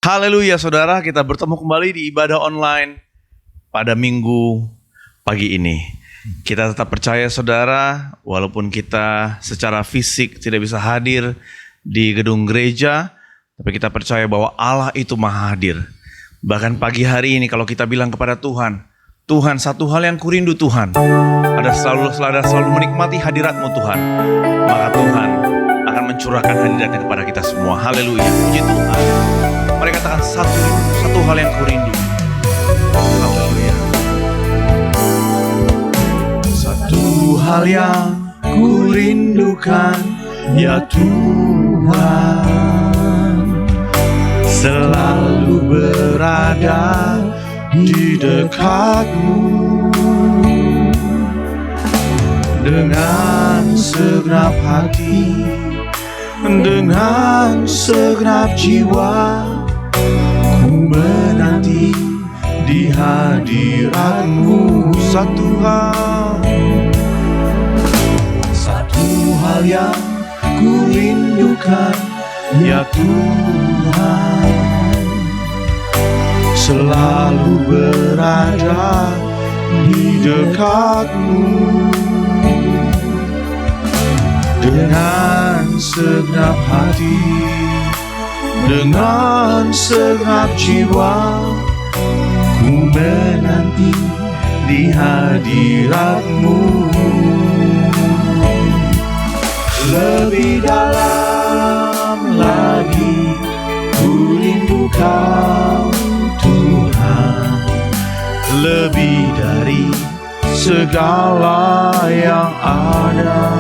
Haleluya saudara, kita bertemu kembali di ibadah online pada minggu pagi ini. Kita tetap percaya saudara, walaupun kita secara fisik tidak bisa hadir di gedung gereja, tapi kita percaya bahwa Allah itu maha hadir. Bahkan pagi hari ini kalau kita bilang kepada Tuhan, Tuhan, satu hal yang kurindu Tuhan, ada selalu menikmati hadirat-Mu Tuhan, maka Tuhan akan mencurahkan hadiratnya kepada kita semua. Haleluya, puji Tuhan. Mereka katakan satu hal yang kurindu. Haleluya. Satu hal yang kurindukan, ya Tuhan, selalu berada di dekat-Mu dengan segenap hati, dengan segenap jiwa. Ku menanti di hadirat-Mu satu hal yang ku rindukan, ya Tuhan, selalu berada di dekat-Mu dengan segenap hati, dengan segenap jiwa. Ku menanti di hadirat-Mu. Lebih dalam lagi ku rindu Kau Tuhan, lebih dari segala yang ada.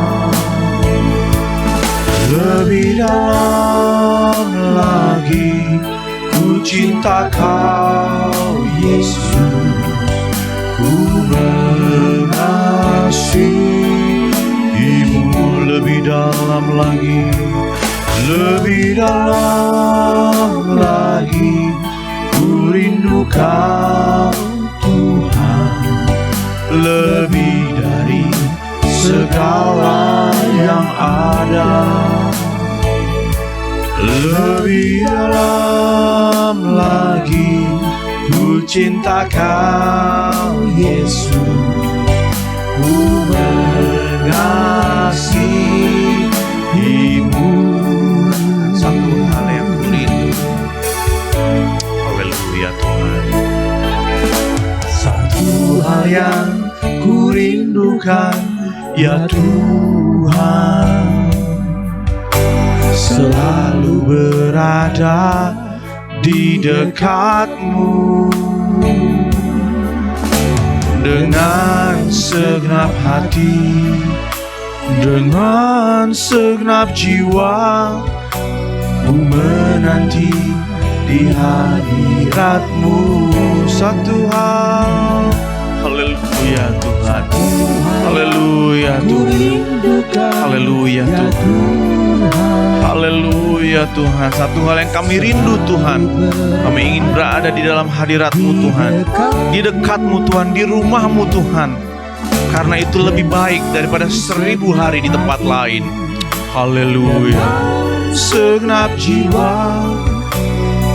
Lebih dalam lagi ku cinta Kau Yesus, ku mengasihi-Mu. Lebih dalam lagi, lebih dalam lagi ku rindu Kau Tuhan, lebih dari segala yang ada. Lebih dalam lagi ku cinta Kau Yesus, ku mengasihi-Mu. Satu hal yang ku rindu. Haleluya Tuhan. Satu hal yang ku rindukan, ya Tuhan, selalu berada di dekat-Mu dengan segenap hati, dengan segenap jiwa. Ku menanti di hadirat-Mu satu hal. Haleluya Tuhan, haleluya Tuhan, haleluya Tuhan, haleluya Tuhan. Satu hal yang kami rindu Tuhan, kami ingin berada di dalam hadirat-Mu Tuhan, di dekat-Mu Tuhan, di rumah-Mu Tuhan, karena itu lebih baik daripada 1000 hari di tempat lain. Haleluya. Segenap jiwa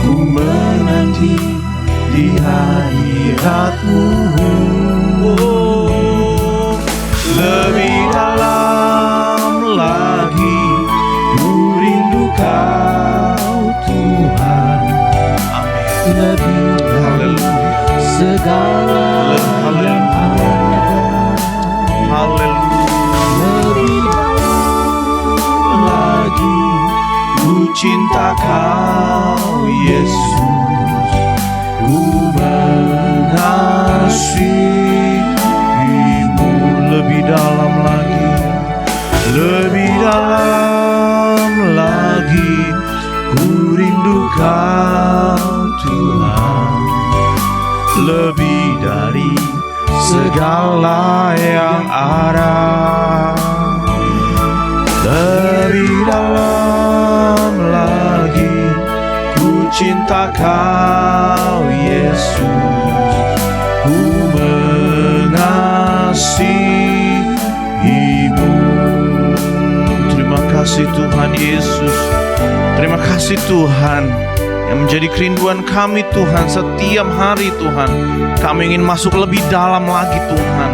ku menanti di hadirat-Mu. Oh, lebih dalam lagi ku rindu Kau Tuhan. Amin. Lebih dari segala yang ada. Haleluya. Lebih dalam lagi ku cinta Kau Yesus, ku mengasihi-Mu. Lebih dalam lagi, lebih dalam lagi ku rindu Kau Tuhan, lebih dari segala yang ada. Lebih dalam lagi ku cinta Kau Yesus, ku mengasihi-Mu. Terima kasih Tuhan Yesus, terima kasih Tuhan yang menjadi kerinduan kami Tuhan setiap hari Tuhan. Kami ingin masuk lebih dalam lagi Tuhan.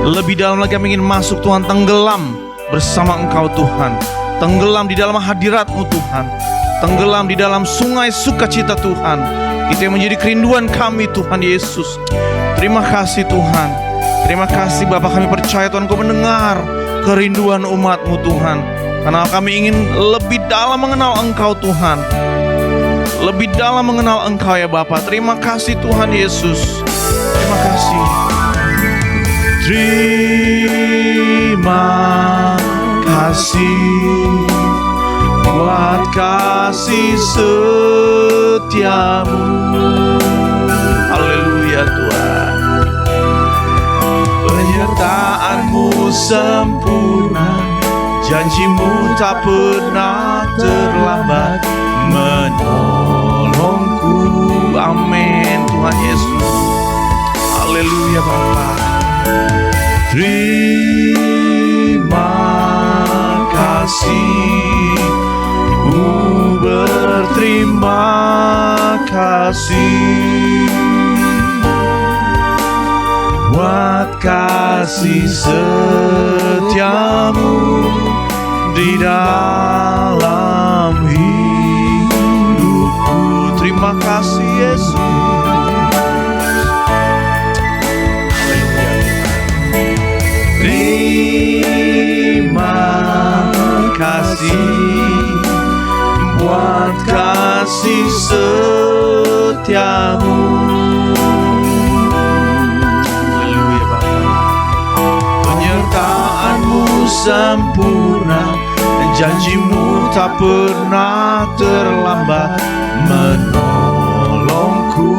Lebih dalam lagi kami ingin masuk Tuhan, tenggelam bersama Engkau Tuhan. Tenggelam di dalam hadirat-Mu Tuhan. Tenggelam di dalam sungai sukacita Tuhan. Itu yang menjadi kerinduan kami Tuhan Yesus. Terima kasih Tuhan. Terima kasih Bapa, kami percaya Tuhan Kau mendengar kerinduan umat-Mu Tuhan. Karena kami ingin lebih dalam mengenal Engkau Tuhan. Lebih dalam mengenal Engkau ya Bapa. Terima kasih Tuhan Yesus. Terima kasih. Terima kasih buat kasih setiamu. Haleluya Tuhan. Penyertaan-Mu sempurna, janji-Mu tak pernah terlambat menolongku. Amin Tuhan Yesus. Haleluya Bapa. Terima kasih, ku berterima kasih buat kasih setiamu di dalam hidupku. Terima kasih Yesus. Terima kasih buat kasih setiamu. Haleluya Bapa. Penyertaan-Mu sempurna dan janji-Mu tak pernah terlambat menolongku.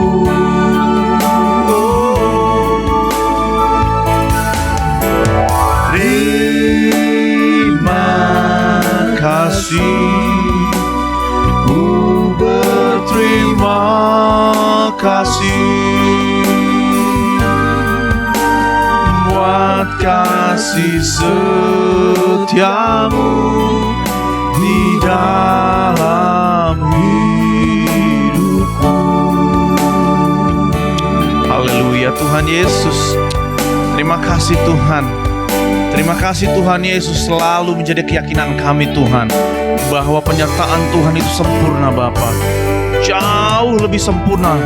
Terima kasih, ku berterima kasih buat kasih setiamu di dalam hidupku. Haleluya Tuhan Yesus. Terima kasih Tuhan. Terima kasih Tuhan Yesus, selalu menjadi keyakinan kami Tuhan bahwa penyertaan Tuhan itu sempurna Bapa. Jauh lebih sempurna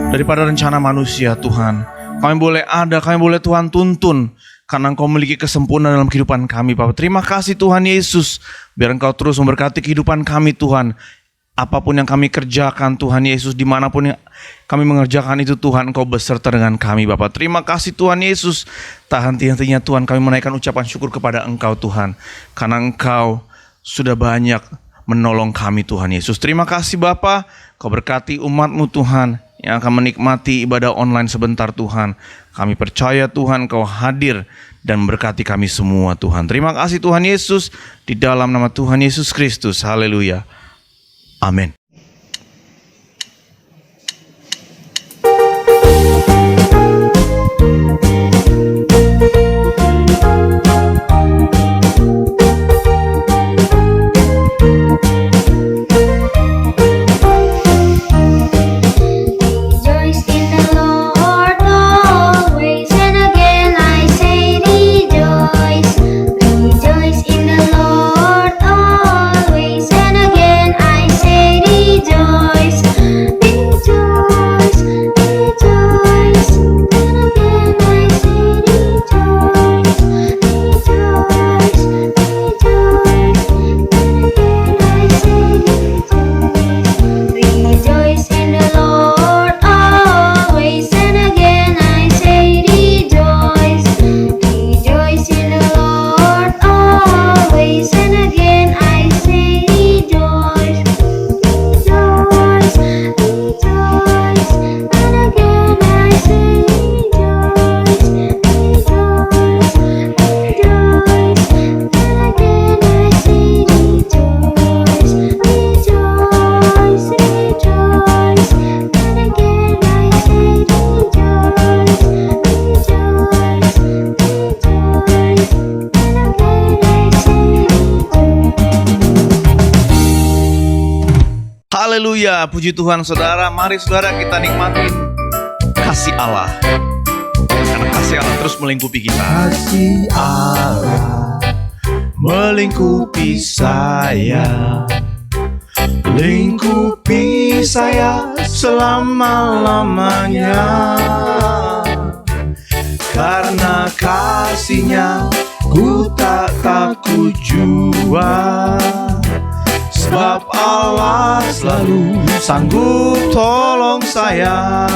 daripada rencana manusia Tuhan. Kami boleh ada, kami boleh Tuhan tuntun karena Engkau memiliki kesempurnaan dalam kehidupan kami Bapa. Terima kasih Tuhan Yesus. Biar Engkau terus memberkati kehidupan kami Tuhan. Apapun yang kami kerjakan Tuhan Yesus, dimanapun yang kami mengerjakan itu Tuhan, Engkau beserta dengan kami Bapa. Terima kasih Tuhan Yesus. Tak henti-hentinya Tuhan kami menaikkan ucapan syukur kepada Engkau Tuhan, karena Engkau sudah banyak menolong kami Tuhan Yesus. Terima kasih Bapa. Kau berkati umat-Mu Tuhan yang akan menikmati ibadah online sebentar Tuhan. Kami percaya Tuhan Kau hadir dan berkati kami semua Tuhan. Terima kasih Tuhan Yesus, di dalam nama Tuhan Yesus Kristus. Haleluya. Amin. Rejoice in the Lord always, and again I say Haleluya, puji Tuhan saudara. Mari saudara kita nikmatin kasih Allah. Karena kasih Allah terus melingkupi kita. Kasih Allah melingkupi saya, lingkupi saya selama-lamanya. Karena kasih-Nya ku tak takut jua, sebab Allah selalu sanggup tolong saya.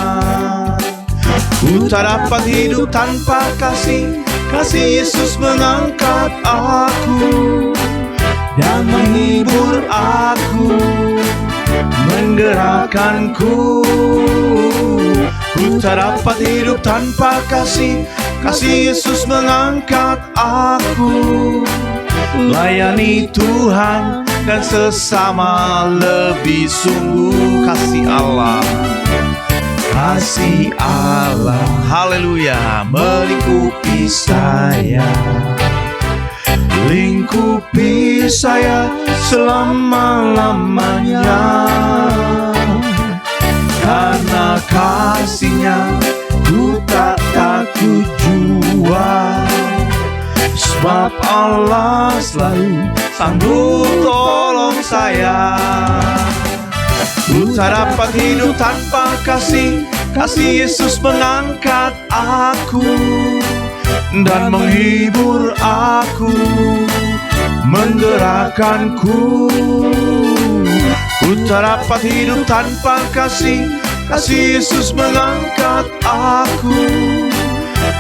Ku tak dapat hidup tanpa kasih Yesus mengangkat aku dan menghibur aku, menggerakkanku. Ku tak dapat hidup tanpa kasih Yesus mengangkat aku. Layani Tuhan dan sesama lebih sungguh. Kasih Allah, kasih Allah, haleluya, melingkupi saya, lingkupi saya selama-lamanya. Karena kasih-Nya ku tak takut jua, sebab Allah selalu sanggup tolong saya. Ku tak dapat hidup tanpa kasih Yesus mengangkat aku dan menghibur aku, menggerakkanku. Ku tak dapat hidup tanpa kasih Yesus mengangkat aku.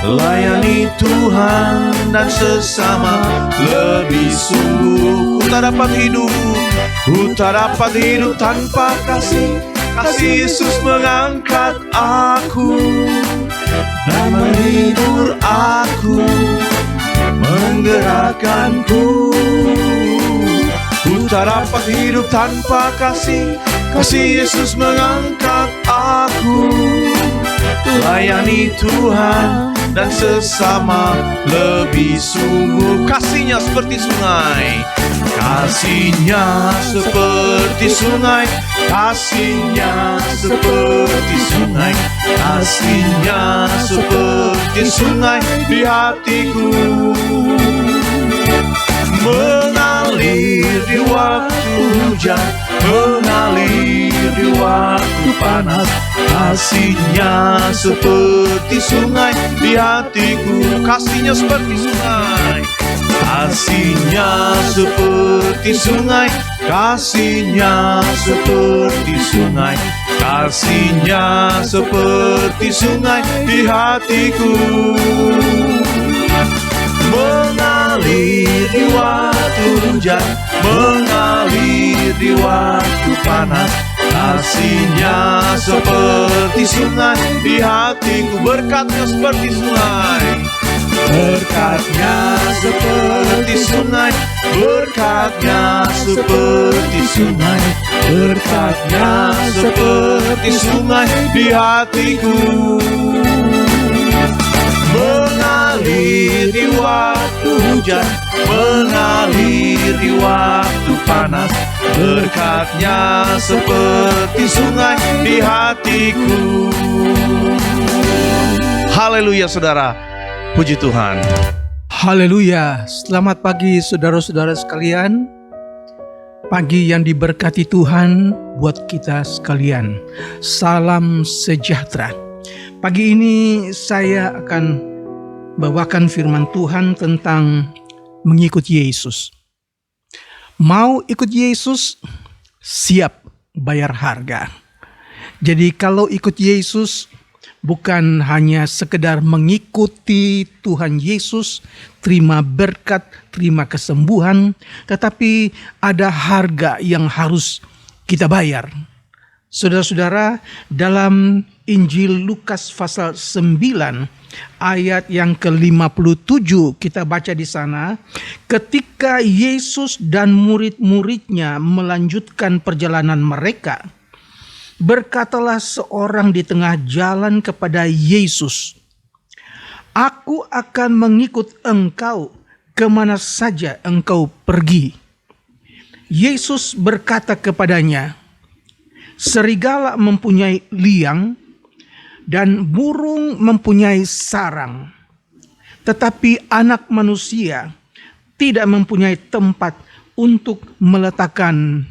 Layani Tuhan dan sesama lebih sungguh. Ku tak dapat hidup tanpa kasih Yesus mengangkat aku dan menghibur aku, menggerakkanku. Ku tak dapat hidup tanpa kasih Yesus mengangkat aku. Layani Tuhan dan sesama lebih sungguh. Kasih-Nya seperti sungai, kasih-Nya seperti sungai, kasih-Nya seperti sungai, kasih-Nya seperti sungai di hatiku. Mengalir di waktu hujan, mengalir di waktu panas. Kasih-Nya seperti sungai di hatiku. Kasih-Nya seperti sungai, kasih-Nya seperti sungai, kasih-Nya seperti sungai, kasih-Nya seperti sungai di hatiku. Mengalir di waktu hujan, mengalir di waktu panas. Kasih-Nya seperti sungai di hatiku. Berkat-Nya seperti sungai, berkat-Nya seperti sungai, berkat-Nya seperti sungai, berkat-Nya seperti sungai di hatiku. Mengalir di waktu hujan, mengalir di waktu panas. Berkat-Nya seperti sungai di hatiku. Haleluya saudara, puji Tuhan. Haleluya. Selamat pagi saudara-saudara sekalian. Pagi yang diberkati Tuhan buat kita sekalian. Salam sejahtera. Pagi ini saya akan bawakan firman Tuhan tentang mengikut Yesus. Mau ikut Yesus, siap bayar harga. Jadi kalau ikut Yesus bukan hanya sekedar mengikuti Tuhan Yesus, terima berkat, terima kesembuhan, tetapi ada harga yang harus kita bayar. Saudara-saudara, dalam Injil Lukas pasal 9 ayat yang ke-57 kita baca di sana, ketika Yesus dan murid-muridnya melanjutkan perjalanan mereka, berkatalah seorang di tengah jalan kepada Yesus, "Aku akan mengikut engkau kemana saja engkau pergi." Yesus berkata kepadanya, serigala mempunyai liang dan burung mempunyai sarang, tetapi anak manusia tidak mempunyai tempat untuk meletakkan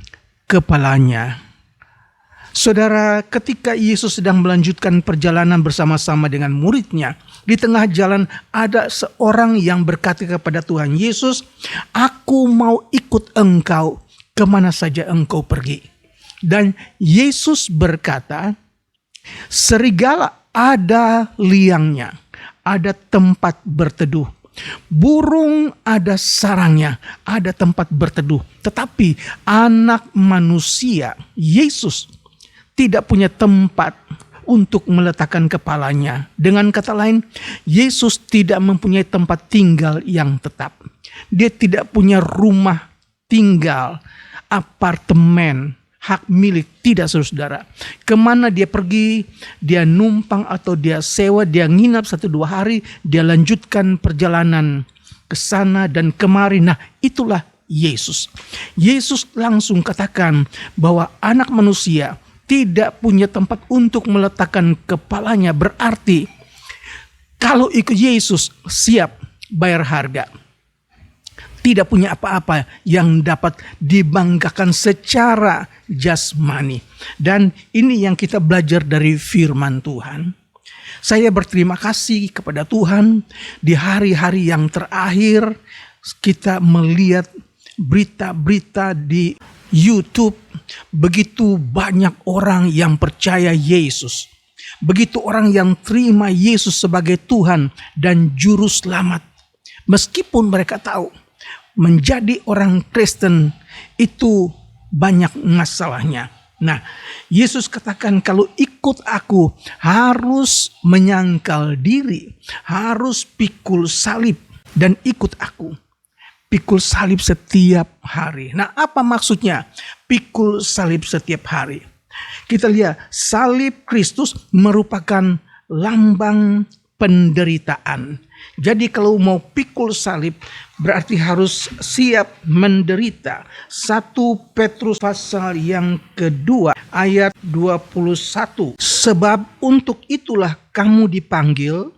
kepalanya. Saudara, ketika Yesus sedang melanjutkan perjalanan bersama-sama dengan muridnya, di tengah jalan ada seorang yang berkata kepada Tuhan Yesus, "Aku mau ikut engkau kemana saja engkau pergi." Dan Yesus berkata, serigala ada liangnya, ada tempat berteduh. Burung ada sarangnya, ada tempat berteduh. Tetapi anak manusia, Yesus, tidak punya tempat untuk meletakkan kepalanya. Dengan kata lain, Yesus tidak mempunyai tempat tinggal yang tetap. Dia tidak punya rumah tinggal, apartemen, hak milik. Tidak, saudara. Kemana dia pergi, dia numpang atau dia sewa, dia nginap 1-2 hari, dia lanjutkan perjalanan ke sana dan kemari. Nah, itulah Yesus. Yesus langsung katakan bahwa anak manusia tidak punya tempat untuk meletakkan kepalanya. Berarti kalau ikut Yesus siap bayar harga. Tidak punya apa-apa yang dapat dibanggakan secara jasmani. Dan ini yang kita belajar dari firman Tuhan. Saya berterima kasih kepada Tuhan di hari-hari yang terakhir kita melihat berita-berita di YouTube. Begitu banyak orang yang percaya Yesus. Begitu orang yang terima Yesus sebagai Tuhan dan Juru Selamat. Meskipun mereka tahu menjadi orang Kristen itu banyak masalahnya. Nah, Yesus katakan kalau ikut aku harus menyangkal diri, harus pikul salib dan ikut aku. Pikul salib setiap hari. Nah, apa maksudnya pikul salib setiap hari? Kita lihat salib Kristus merupakan lambang penderitaan. Jadi kalau mau pikul salib berarti harus siap menderita. 1 Petrus pasal yang kedua ayat 21. Sebab untuk itulah kamu dipanggil,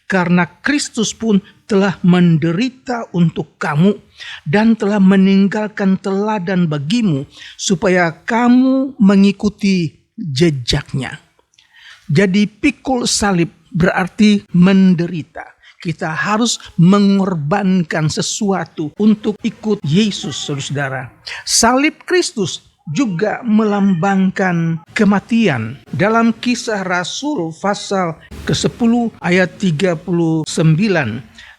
karena Kristus pun telah menderita untuk kamu dan telah meninggalkan teladan bagimu supaya kamu mengikuti jejaknya. Jadi pikul salib berarti menderita. Kita harus mengorbankan sesuatu untuk ikut Yesus, saudara. Salib Kristus juga melambangkan kematian. Dalam Kisah Rasul pasal ke-10 ayat 39.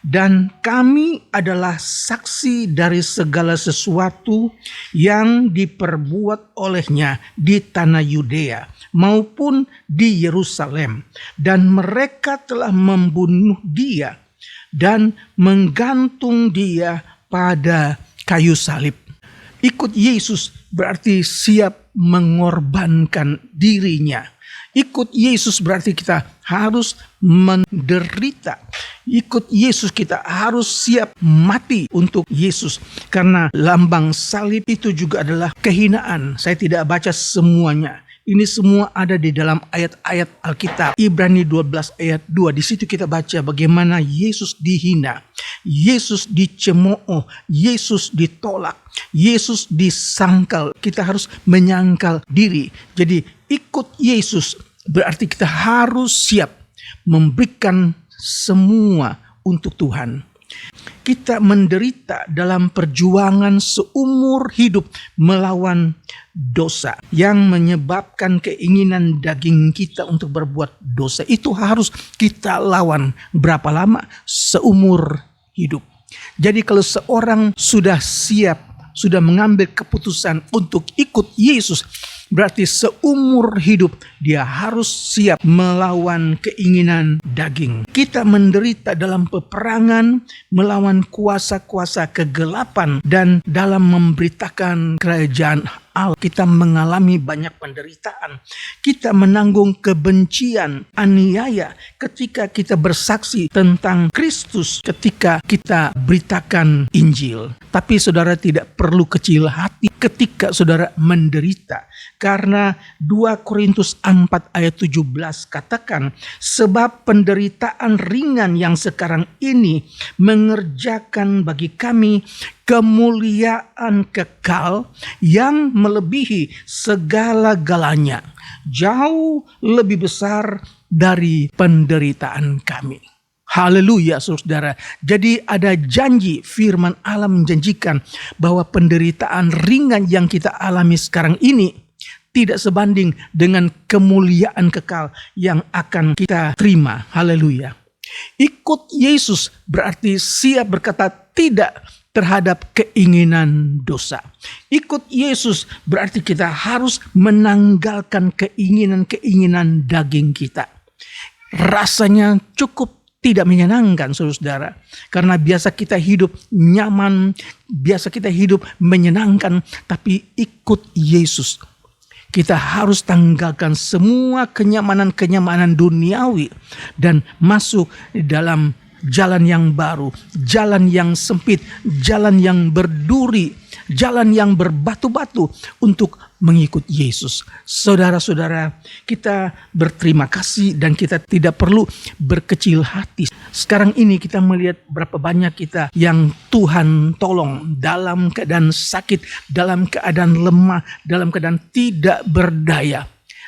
Dan kami adalah saksi dari segala sesuatu yang diperbuat olehnya di tanah Yudea maupun di Yerusalem. Dan mereka telah membunuh dia dan menggantung dia pada kayu salib. Ikut Yesus berarti siap mengorbankan dirinya. Ikut Yesus berarti kita harus menderita. Ikut Yesus kita harus siap mati untuk Yesus. Karena lambang salib itu juga adalah kehinaan. Saya tidak baca semuanya. Ini semua ada di dalam ayat-ayat Alkitab. Ibrani 12 ayat 2. Di situ kita baca bagaimana Yesus dihina. Yesus dicemooh. Yesus ditolak. Yesus disangkal. Kita harus menyangkal diri. Jadi ikut Yesus berarti kita harus siap memberikan semua untuk Tuhan. Kita menderita dalam perjuangan seumur hidup melawan dosa yang menyebabkan keinginan daging kita untuk berbuat dosa. Itu harus kita lawan berapa lama? Seumur hidup. Jadi kalau seorang sudah siap, sudah mengambil keputusan untuk ikut Yesus, berarti seumur hidup dia harus siap melawan keinginan daging. Kita menderita dalam peperangan melawan kuasa-kuasa kegelapan dan dalam memberitakan kerajaan Allah. Kita mengalami banyak penderitaan. Kita menanggung kebencian, aniaya ketika kita bersaksi tentang Kristus, ketika kita beritakan Injil. Tapi saudara tidak perlu kecil hati ketika saudara menderita. Karena 2 Korintus 4 ayat 17 katakan, sebab penderitaan ringan yang sekarang ini mengerjakan bagi kami kemuliaan kekal yang melebihi segala-galanya, jauh lebih besar dari penderitaan kami. Haleluya saudara. Jadi ada janji, firman Allah menjanjikan bahwa penderitaan ringan yang kita alami sekarang ini tidak sebanding dengan kemuliaan kekal yang akan kita terima. Haleluya. Ikut Yesus berarti siap berkata tidak terhadap keinginan dosa. Ikut Yesus berarti kita harus menanggalkan keinginan-keinginan daging kita. Rasanya cukup tidak menyenangkan saudara. Karena biasa kita hidup nyaman, biasa kita hidup menyenangkan, tapi ikut Yesus. Kita harus tanggalkan semua kenyamanan-kenyamanan duniawi dan masuk di dalam jalan yang baru, jalan yang sempit, jalan yang berduri, jalan yang berbatu-batu untuk mengikut Yesus. Saudara-saudara, kita berterima kasih dan kita tidak perlu berkecil hati. Sekarang ini kita melihat berapa banyak kita yang Tuhan tolong dalam keadaan sakit, dalam keadaan lemah, dalam keadaan tidak berdaya.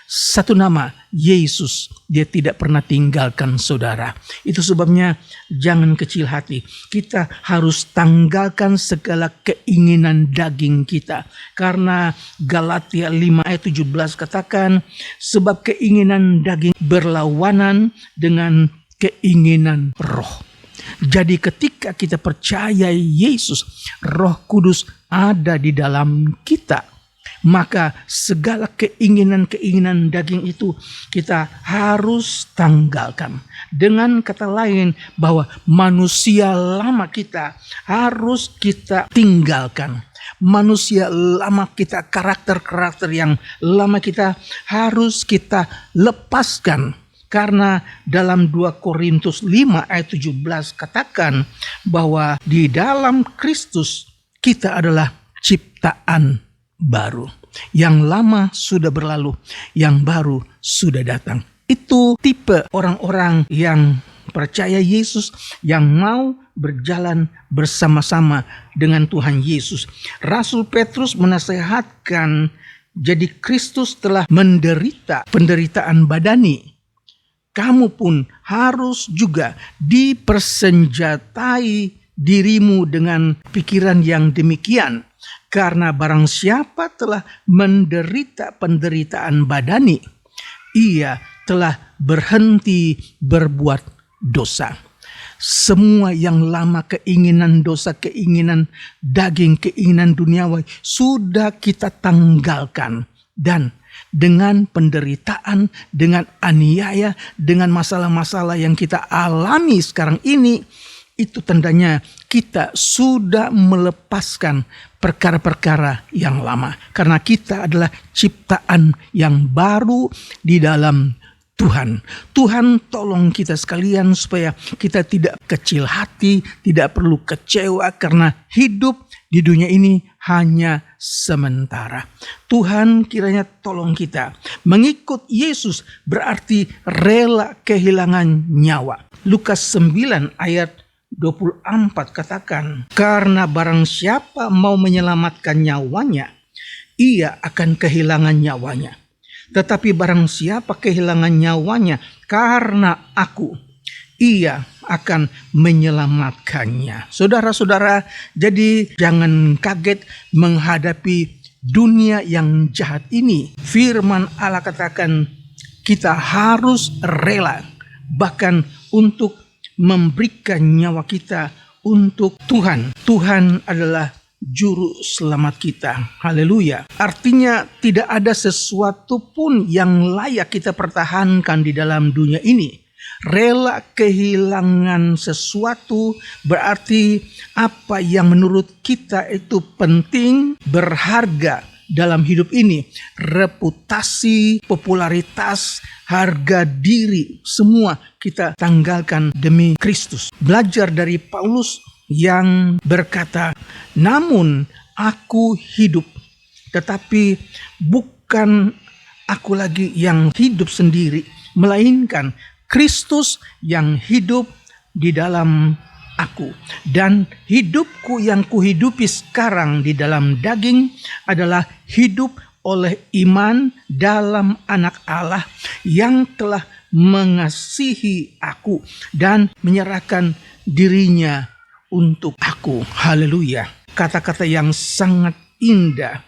Satu nama, Yesus, dia tidak pernah tinggalkan saudara. Itu sebabnya jangan kecil hati. Kita harus tanggalkan segala keinginan daging kita. Karena Galatia 5 ayat 17 katakan, sebab keinginan daging berlawanan dengan keinginan roh. Jadi ketika kita percaya Yesus, Roh Kudus ada di dalam kita, maka segala keinginan-keinginan daging itu kita harus tanggalkan. Dengan kata lain, bahwa manusia lama kita harus kita tinggalkan. Manusia lama kita, karakter-karakter yang lama kita harus kita lepaskan. Karena dalam 2 Korintus 5 ayat 17 katakan bahwa di dalam Kristus kita adalah ciptaan baru. Yang lama sudah berlalu, yang baru sudah datang. Itu tipe orang-orang yang percaya Yesus, yang mau berjalan bersama-sama dengan Tuhan Yesus. Rasul Petrus menasihatkan, jadi Kristus telah menderita penderitaan badani. Kamu pun harus juga dipersenjatai dirimu dengan pikiran yang demikian. Karena barang siapa telah menderita penderitaan badani, ia telah berhenti berbuat dosa. Semua yang lama keinginan dosa, keinginan daging, keinginan duniawi sudah kita tanggalkan. Dan dengan penderitaan, dengan aniaya, dengan masalah-masalah yang kita alami sekarang ini, itu tandanya kita sudah melepaskan perkara-perkara yang lama. Karena kita adalah ciptaan yang baru di dalam Tuhan. Tuhan tolong kita sekalian supaya kita tidak kecil hati, tidak perlu kecewa karena hidup di dunia ini hanya sementara. Tuhan kiranya tolong kita. Mengikut Yesus berarti rela kehilangan nyawa. Lukas 9 ayat 24 katakan, karena barang siapa mau menyelamatkan nyawanya, ia akan kehilangan nyawanya. Tetapi barang siapa kehilangan nyawanya karena aku, ia akan menyelamatkannya. Saudara-saudara, jadi jangan kaget menghadapi dunia yang jahat ini. Firman Allah katakan kita harus rela bahkan untuk memberikan nyawa kita untuk Tuhan. Tuhan adalah juru selamat kita. Haleluya. Artinya tidak ada sesuatu pun yang layak kita pertahankan di dalam dunia ini. Rela kehilangan sesuatu berarti apa yang menurut kita itu penting, berharga, dalam hidup ini. Reputasi, popularitas, harga diri, semua kita tanggalkan demi Kristus. Belajar dari Paulus yang berkata, namun aku hidup, tetapi bukan aku lagi yang hidup sendiri, melainkan Kristus yang hidup di dalam aku. Dan hidupku yang kuhidupi sekarang di dalam daging adalah hidup oleh iman dalam Anak Allah yang telah mengasihi aku dan menyerahkan dirinya untuk aku. Haleluya. Kata-kata yang sangat indah.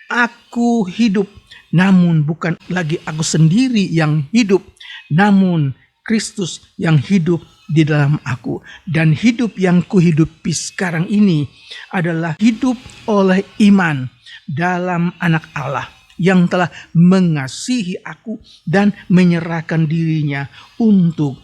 Aku hidup, namun bukan lagi aku sendiri yang hidup, namun Kristus yang hidup di dalam aku. Dan hidup yang kuhidupi sekarang ini adalah hidup oleh iman dalam Anak Allah yang telah mengasihi aku dan menyerahkan dirinya untuk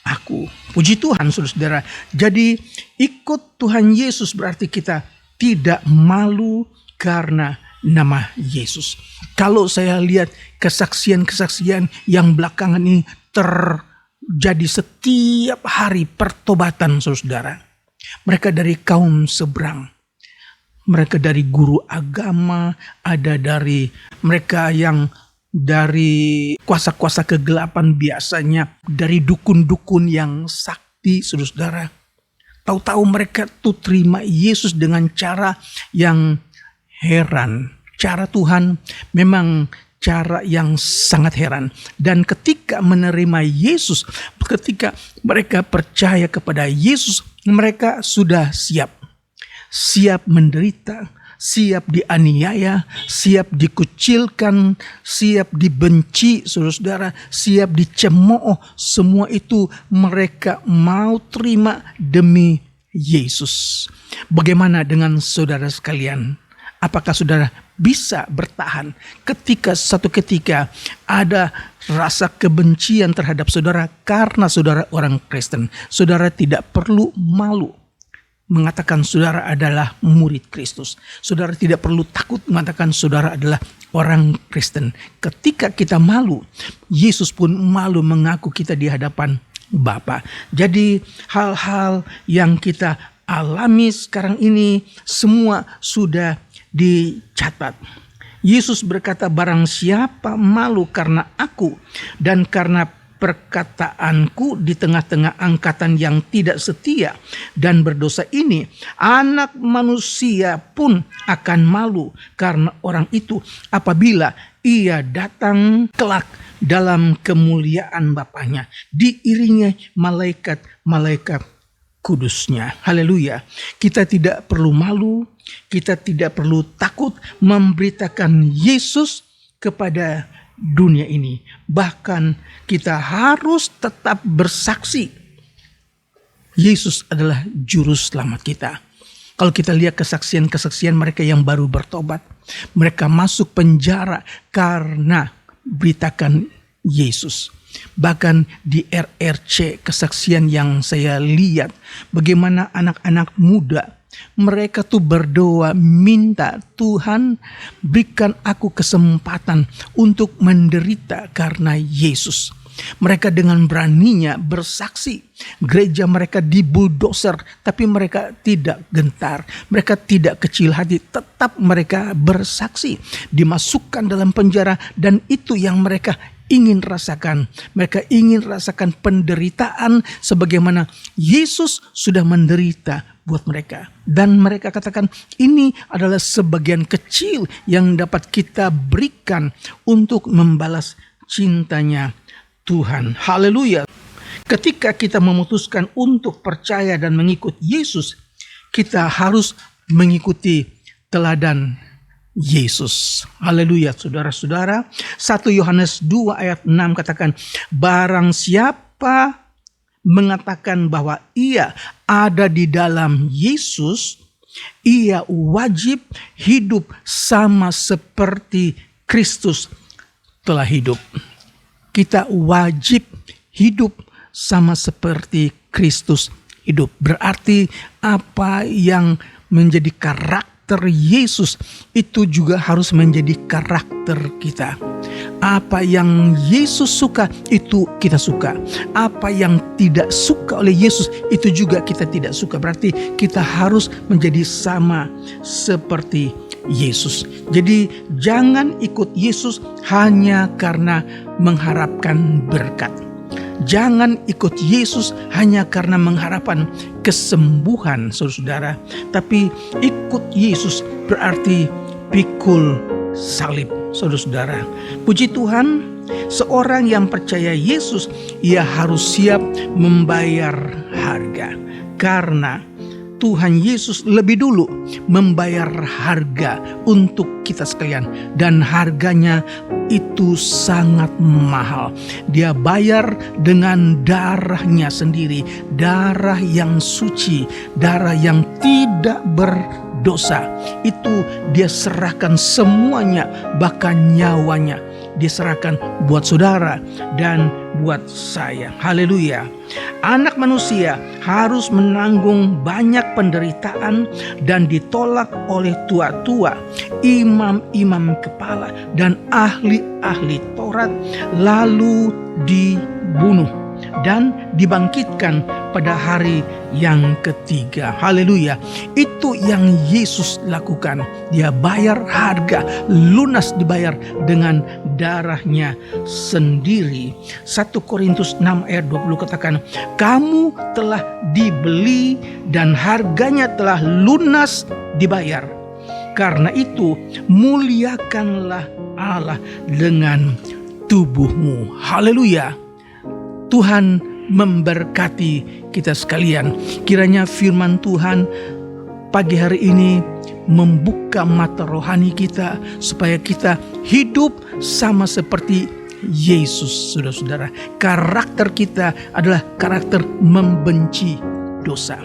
aku. Puji Tuhan, saudara-saudara. Jadi ikut Tuhan Yesus berarti kita tidak malu karena nama Yesus. Kalau saya lihat kesaksian-kesaksian yang belakangan ini terjadi setiap hari pertobatan, saudara. Mereka dari kaum seberang, mereka dari guru agama, ada dari mereka yang dari kuasa-kuasa kegelapan, biasanya dari dukun-dukun yang sakti, saudara. Tahu-tahu mereka tuh terima Yesus dengan cara yang heran. Cara Tuhan memang cara yang sangat heran. Dan ketika menerima Yesus, ketika mereka percaya kepada Yesus, mereka sudah siap. Siap menderita, siap dianiaya, siap dikucilkan, siap dibenci, saudara-saudara, siap dicemooh. Semua itu mereka mau terima demi Yesus. Bagaimana dengan saudara sekalian? Apakah saudara bisa bertahan ketika satu ketika ada rasa kebencian terhadap saudara karena saudara orang Kristen? Saudara tidak perlu malu mengatakan saudara adalah murid Kristus. Saudara tidak perlu takut mengatakan saudara adalah orang Kristen. Ketika kita malu, Yesus pun malu mengaku kita di hadapan Bapa. Jadi hal-hal yang kita alami sekarang ini semua sudah dicatat. Yesus berkata, barang siapa malu karena aku dan karena perkataanku di tengah-tengah angkatan yang tidak setia dan berdosa ini, Anak Manusia pun akan malu karena orang itu apabila ia datang kelak dalam kemuliaan Bapanya diiringi malaikat-malaikat kudusnya. Haleluya. Kita tidak perlu malu, kita tidak perlu takut memberitakan Yesus kepada dunia ini. Bahkan kita harus tetap bersaksi. Yesus adalah juru selamat kita. Kalau kita lihat kesaksian-kesaksian mereka yang baru bertobat, mereka masuk penjara karena beritakan Yesus. Bahkan di RRC kesaksian yang saya lihat, bagaimana anak-anak muda mereka tuh berdoa minta, Tuhan berikan aku kesempatan untuk menderita karena Yesus. Mereka dengan beraninya bersaksi. Gereja mereka dibuldoser, tapi mereka tidak gentar. Mereka tidak kecil hati, tetap mereka bersaksi. Dimasukkan dalam penjara dan itu yang mereka ingin rasakan. Mereka ingin rasakan penderitaan sebagaimana Yesus sudah menderita buat mereka. Dan mereka katakan ini adalah sebagian kecil yang dapat kita berikan untuk membalas cintanya Tuhan. Haleluya. Ketika kita memutuskan untuk percaya dan mengikut Yesus, kita harus mengikuti teladan Yesus. Haleluya, saudara-saudara. 1 Yohanes 2 ayat 6 katakan, barang siapa mengatakan bahwa ia ada di dalam Yesus, ia wajib hidup sama seperti Kristus telah hidup. Kita wajib hidup sama seperti Kristus hidup. Berarti apa yang menjadi karakter karakter Yesus itu juga harus menjadi karakter kita. Apa yang Yesus suka itu kita suka. Apa yang tidak suka oleh Yesus itu juga kita tidak suka. Berarti kita harus menjadi sama seperti Yesus. Jadi jangan ikut Yesus hanya karena mengharapkan berkat. Jangan ikut Yesus hanya karena mengharapkan kesembuhan, saudara-saudara. Tapi ikut Yesus berarti pikul salib, saudara-saudara. Puji Tuhan, seorang yang percaya Yesus, ia harus siap membayar harga. Karena Tuhan Yesus lebih dulu membayar harga untuk kita sekalian. Dan harganya itu sangat mahal. Dia bayar dengan darahnya sendiri. Darah yang suci, darah yang tidak berdosa. Itu dia serahkan semuanya, bahkan nyawanya. Dia serahkan buat saudara dan buat saya. Haleluya. Anak manusia harus menanggung banyak penderitaan dan ditolak oleh tua-tua, imam-imam kepala, dan ahli-ahli Taurat, lalu dibunuh dan dibangkitkan pada hari yang ketiga. Haleluya. Itu yang Yesus lakukan. Dia bayar harga, lunas dibayar dengan darahnya sendiri. 1 Korintus 6 ayat 20 katakan, kamu telah dibeli dan harganya telah lunas dibayar. Karena itu muliakanlah Allah dengan tubuhmu. Haleluya. Tuhan memberkati kita sekalian. Kiranya firman Tuhan pagi hari ini membuka mata rohani kita supaya kita hidup sama seperti Yesus, saudara-saudara. Karakter kita adalah karakter membenci dosa.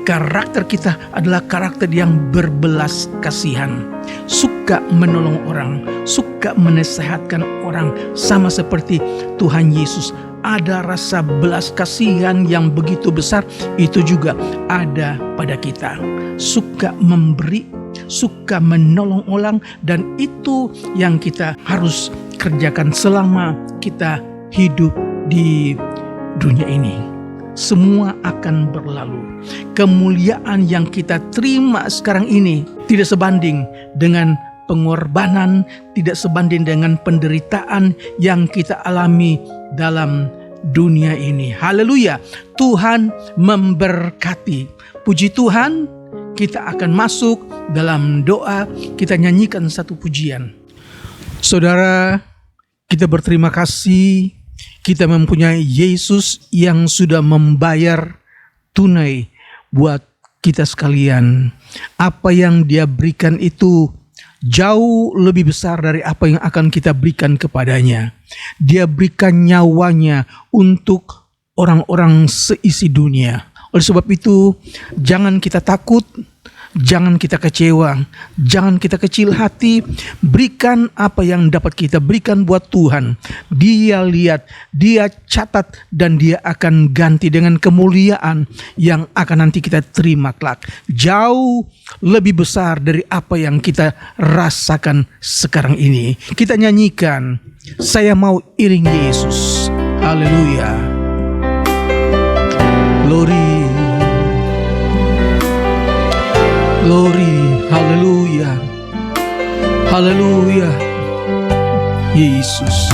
Karakter kita adalah karakter yang berbelas kasihan, suka menolong orang, suka menasehatkan orang, sama seperti Tuhan Yesus. Ada rasa belas kasihan yang begitu besar, itu juga ada pada kita. Suka memberi, suka menolong orang, dan itu yang kita harus kerjakan selama kita hidup di dunia ini. Semua akan berlalu. Kemuliaan yang kita terima sekarang ini tidak sebanding dengan pengorbanan, tidak sebanding dengan penderitaan yang kita alami dalam dunia ini. Haleluya. Tuhan memberkati. Puji Tuhan, kita akan masuk dalam doa. Kita nyanyikan satu pujian. Saudara, kita berterima kasih. Kita mempunyai Yesus yang sudah membayar tunai buat kita sekalian. Apa yang Dia berikan itu jauh lebih besar dari apa yang akan kita berikan kepadanya. Dia berikan nyawanya untuk orang-orang seisi dunia. Oleh sebab itu, jangan kita takut, jangan kita kecewa, jangan kita kecil hati. Berikan apa yang dapat kita berikan buat Tuhan. Dia lihat, Dia catat, dan Dia akan ganti dengan kemuliaan yang akan nanti kita terima kelak. Jauh lebih besar dari apa yang kita rasakan sekarang ini. Kita nyanyikan, saya mau iring Yesus. Haleluya. Glory. Glory, haleluya, haleluya, Yesus.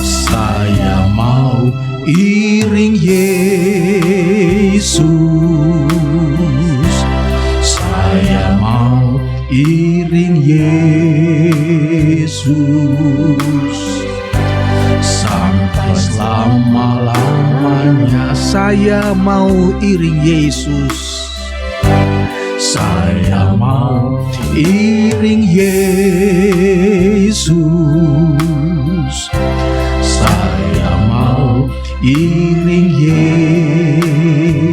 Saya mau iring Yesus. Saya mau iring Yesus. Sampai selama-lamanya saya mau iring Yesus. Saya mau iring Yesus. Saya mau iring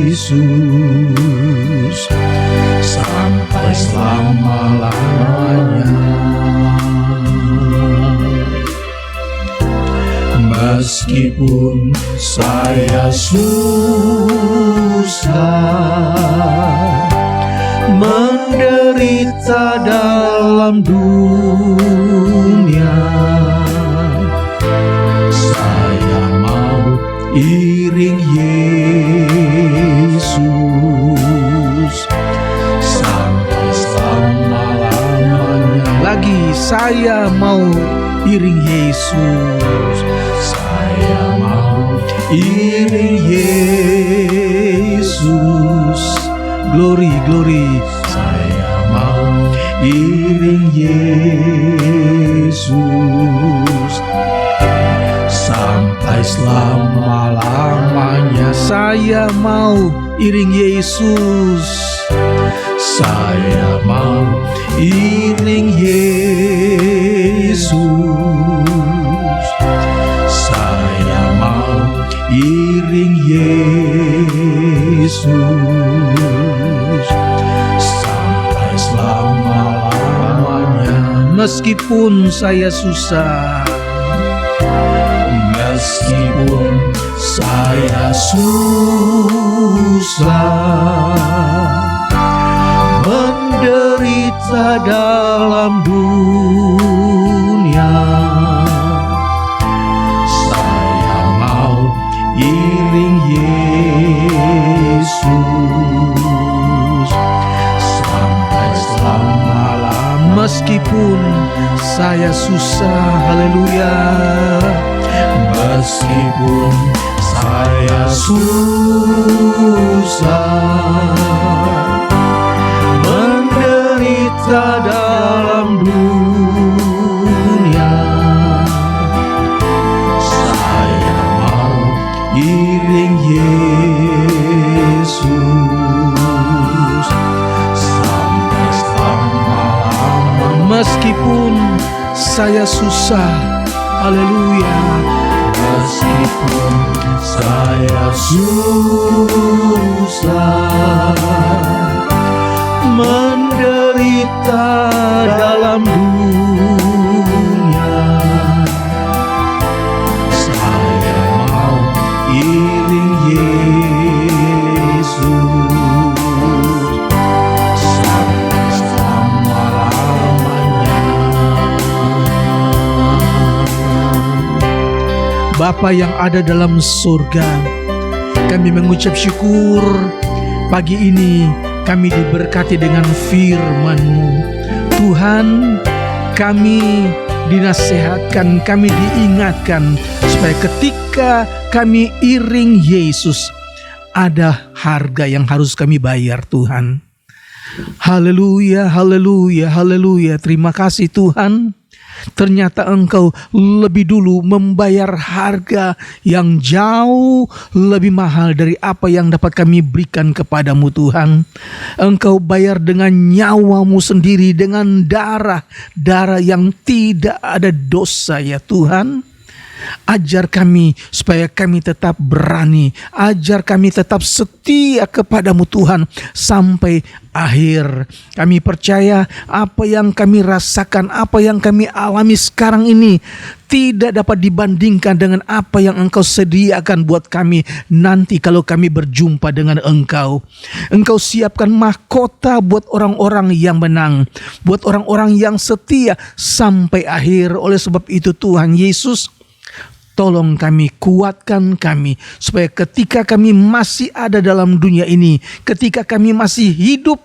Yesus sampai selama-lamanya. Meskipun saya susah, menderita dalam dunia. Saya mau iring Yesus sampai selama-lamanya. Lagi, saya mau iring Yesus. Saya mau iring Yesus. Glory, glory. Saya mau iring Yesus sampai selama-lamanya. Saya mau iring Yesus. Saya mau iring Yesus. Saya mau iring Yesus sampai selama-lamanya. Meskipun saya susah, meskipun saya susah, menderita dalam dunia, saya mau iring Yesus sampai selama-lamanya. Meskipun saya susah, haleluya. Meskipun saya susah, menderita dalam dunia, saya mau iring Yesus sampai selama-lamanya. Meskipun saya susah, haleluya. Meskipun saya susah, menderita dalam dunia, saya mau iring Yesus sampai selama-lamanya. Bapa yang ada dalam surga, kami mengucap syukur pagi ini kami diberkati dengan firman-Mu. Tuhan, kami dinasehatkan, kami diingatkan supaya ketika kami iring Yesus, ada harga yang harus kami bayar, Tuhan. Haleluya, haleluya, haleluya. Terima kasih Tuhan. Ternyata Engkau lebih dulu membayar harga yang jauh lebih mahal dari apa yang dapat kami berikan kepadamu Tuhan. Engkau bayar dengan nyawa-Mu sendiri, dengan darah yang tidak ada dosa ya Tuhan. Ajar kami supaya kami tetap berani. Ajar kami tetap setia kepadamu Tuhan sampai akhir. Kami percaya apa yang kami rasakan, apa yang kami alami sekarang ini tidak dapat dibandingkan dengan apa yang Engkau sediakan buat kami nanti kalau kami berjumpa dengan Engkau. Engkau siapkan mahkota buat orang-orang yang menang, buat orang-orang yang setia sampai akhir. Oleh sebab itu Tuhan Yesus, tolong kami, kuatkan kami, supaya ketika kami masih ada dalam dunia ini, ketika kami masih hidup,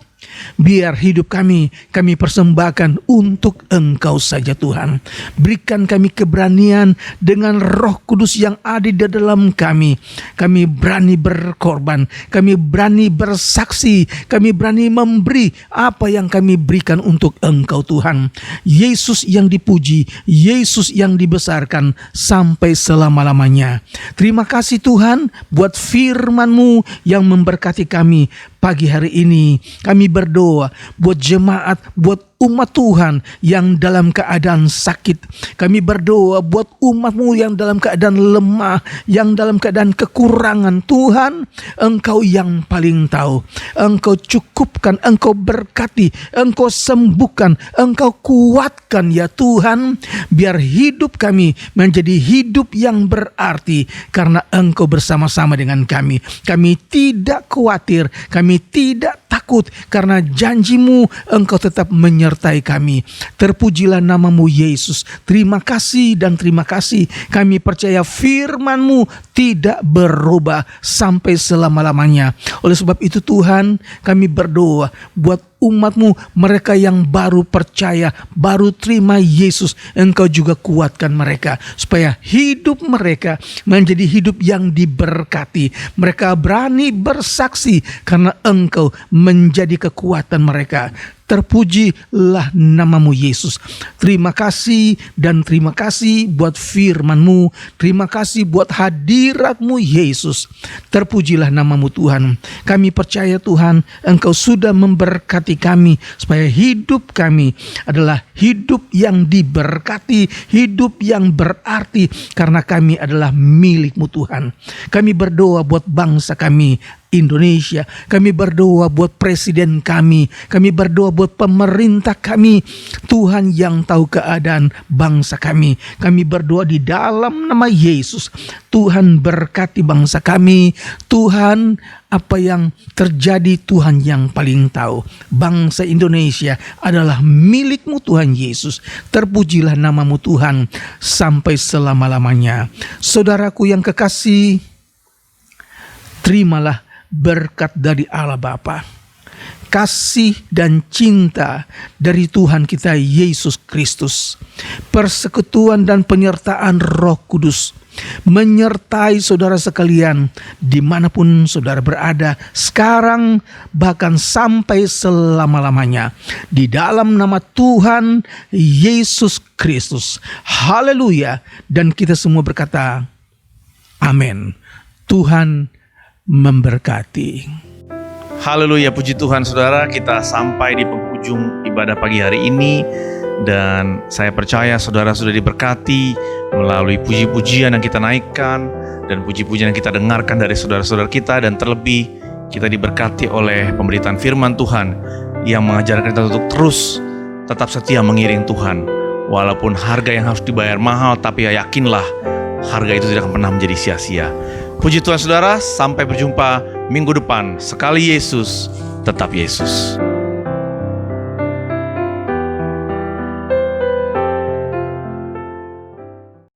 biar hidup kami persembahkan untuk Engkau saja Tuhan. Berikan kami keberanian dengan Roh Kudus yang ada di dalam kami. Kami berani berkorban, kami berani bersaksi, kami berani memberi apa yang kami berikan untuk Engkau Tuhan. Yesus yang dipuji, Yesus yang dibesarkan sampai selama-lamanya. Terima kasih Tuhan buat firman-Mu yang memberkati kami pagi hari ini. Kami berdoa buat jemaat, buat umat Tuhan yang dalam keadaan sakit. Kami berdoa buat umat-Mu yang dalam keadaan lemah, yang dalam keadaan kekurangan. Tuhan, Engkau yang paling tahu. Engkau cukupkan, Engkau berkati, Engkau sembuhkan, Engkau kuatkan ya Tuhan. Biar hidup kami menjadi hidup yang berarti karena Engkau bersama-sama dengan kami. Kami tidak khawatir, kami tidak takut karena janji-Mu Engkau tetap menyertai kami. Terpujilah nama-Mu Yesus. Terima kasih dan terima kasih. Kami percaya firman-Mu tidak berubah sampai selama-lamanya. Oleh sebab itu Tuhan, kami berdoa buat umat-Mu, mereka yang baru percaya, baru terima Yesus, Engkau juga kuatkan mereka supaya hidup mereka menjadi hidup yang diberkati. Mereka berani bersaksi karena Engkau menjadi kekuatan mereka. Terpujilah nama-Mu Yesus. Terima kasih dan terima kasih buat firman-Mu. Terima kasih buat hadirat-Mu Yesus. Terpujilah nama-Mu Tuhan. Kami percaya Tuhan, Engkau sudah memberkati kami supaya hidup kami adalah hidup yang diberkati, hidup yang berarti karena kami adalah milik-Mu Tuhan. Kami berdoa buat bangsa kami Indonesia. Kami berdoa buat presiden kami. Kami berdoa buat pemerintah kami. Tuhan yang tahu keadaan bangsa kami. Kami berdoa di dalam nama Yesus. Tuhan berkati bangsa kami. Tuhan, apa yang terjadi Tuhan yang paling tahu. Bangsa Indonesia adalah milik-Mu Tuhan Yesus. Terpujilah nama-Mu Tuhan sampai selama-lamanya. Saudaraku yang kekasih, terimalah berkat dari Allah Bapa, kasih dan cinta dari Tuhan kita Yesus Kristus, persekutuan dan penyertaan Roh Kudus menyertai saudara sekalian dimanapun saudara berada sekarang bahkan sampai selama-lamanya di dalam nama Tuhan Yesus Kristus. Haleluya. Dan kita semua berkata amin. Tuhan memberkati. Haleluya, puji Tuhan saudara, kita sampai di penghujung ibadah pagi hari ini dan saya percaya saudara sudah diberkati melalui puji-pujian yang kita naikkan dan puji-pujian yang kita dengarkan dari saudara-saudara kita, dan terlebih kita diberkati oleh pemberitaan firman Tuhan yang mengajarkan kita untuk terus tetap setia mengiring Tuhan walaupun harga yang harus dibayar mahal, tapi yakinlah harga itu tidak akan pernah menjadi sia-sia. Puji Tuhan saudara, sampai berjumpa minggu depan. Sekali Yesus, tetap Yesus.